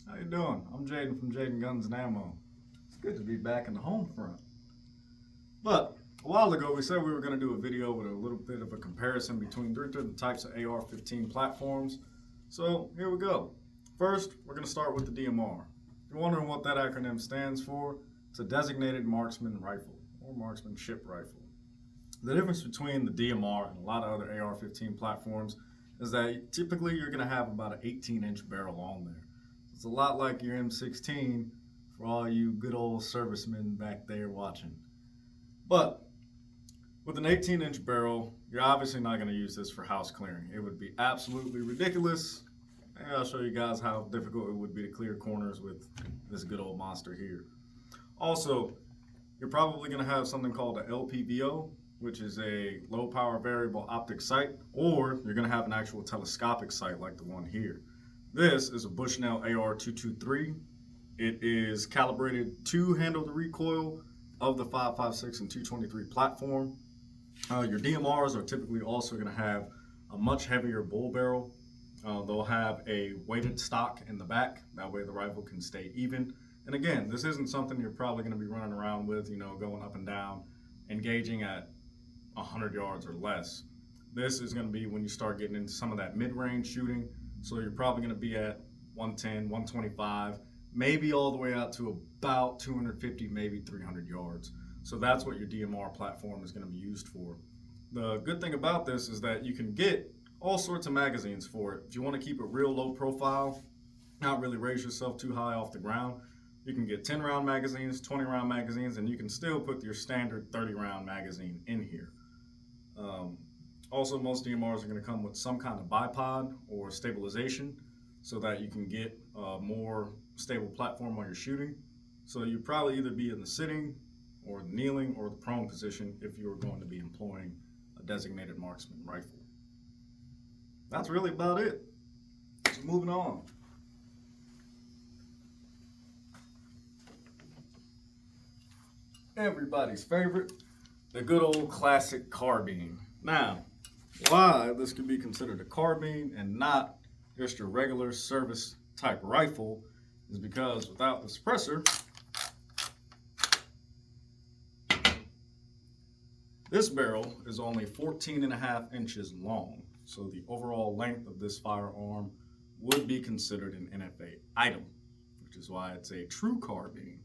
How you doing? I'm Jaden from Jaden Guns and Ammo. It's good to be back in the home front. But a while ago we said we were going to do a video with a little bit of a comparison between three different types of AR-15 platforms. So here we go. First, we're going to start with the DMR. If you're wondering what that acronym stands for, it's a Designated Marksman Rifle or Marksmanship Rifle. The difference between the DMR and a lot of other AR-15 platforms is that typically you're going to have about an 18-inch barrel on there. It's a lot like your M16 for all you good old servicemen back there watching. But with an 18-inch barrel, you're obviously not going to use this for house clearing. It would be absolutely ridiculous. And I'll show you guys how difficult it would be to clear corners with this good old monster here. Also, you're probably going to have something called a LPVO, which is a low power variable optic sight, or you're going to have an actual telescopic sight like the one here. This is a Bushnell AR-223. It is calibrated to handle the recoil of the 5.56 and 223 platform. Your DMRs are typically also going to have a much heavier bull barrel. They'll have a weighted stock in the back. That way the rifle can stay even. And again, this isn't something you're probably going to be running around with, going up and down, engaging at 100 yards or less. This is going to be when you start getting into some of that mid-range shooting. So you're probably going to be at 110, 125, maybe all the way out to about 250, maybe 300 yards. So that's what your DMR platform is going to be used for. The good thing about this is that you can get all sorts of magazines for it. If you want to keep it real low profile, not really raise yourself too high off the ground, you can get 10-round magazines, 20-round magazines, and you can still put your standard 30-round magazine in here. Also, most DMRs are going to come with some kind of bipod or stabilization so that you can get a more stable platform while you're shooting. So you probably either be in the sitting or the kneeling or the prone position if you were going to be employing a designated marksman rifle. That's really about it. So moving on. Everybody's favorite, the good old classic carbine. Now, why this could be considered a carbine and not just your regular service type rifle is because without the suppressor, this barrel is only 14.5 inches long. So the overall length of this firearm would be considered an NFA item, which is why it's a true carbine,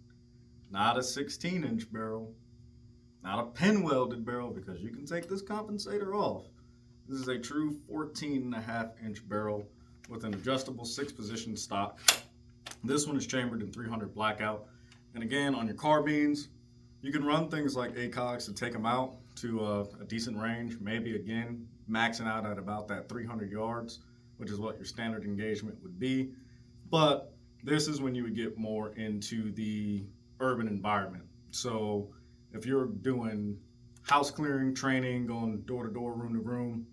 not a 16-inch barrel, not a pin welded barrel, because you can take this compensator off. This is a true 14.5-inch barrel with an adjustable 6-position stock. This one is chambered in 300 Blackout. And again, on your carbines, you can run things like ACOGs to take them out to a decent range, maybe again, maxing out at about that 300 yards, which is what your standard engagement would be. But this is when you would get more into the urban environment. So if you're doing house clearing, training, going door to door, room to room,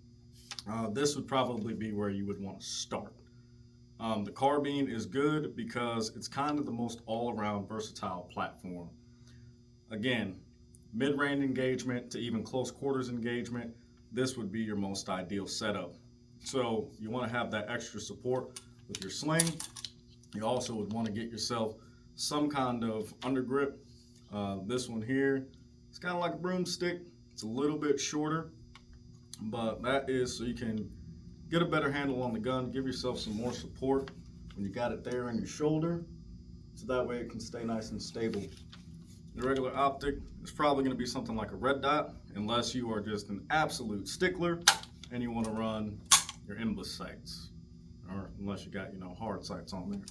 this would probably be where you would want to start. The carbine is good because it's kind of the most all-around versatile platform. Again, mid-range engagement to even close quarters engagement, this would be your most ideal setup. So you want to have that extra support with your sling. You also would want to get yourself some kind of undergrip. This one here, it's kind of like a broomstick. It's a little bit shorter, but that is so you can get a better handle on the gun, give yourself some more support when you got it there on your shoulder, so that way it can stay nice and stable. The regular optic is probably going to be something like a red dot, unless you are just an absolute stickler and you want to run your endless sights, or unless you got, hard sights on there.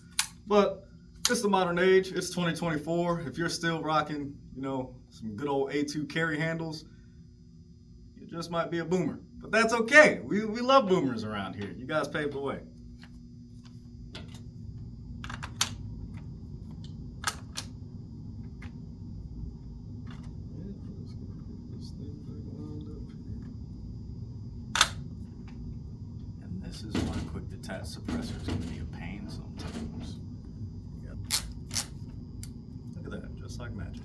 But it's the modern age, it's 2024. If you're still rocking, some good old A2 carry handles, you just might be a boomer. But that's okay. We love boomers around here. You guys paved the way. And this is why quick detach suppressor is going to be a pain sometimes. Yep. Look at that, just like magic.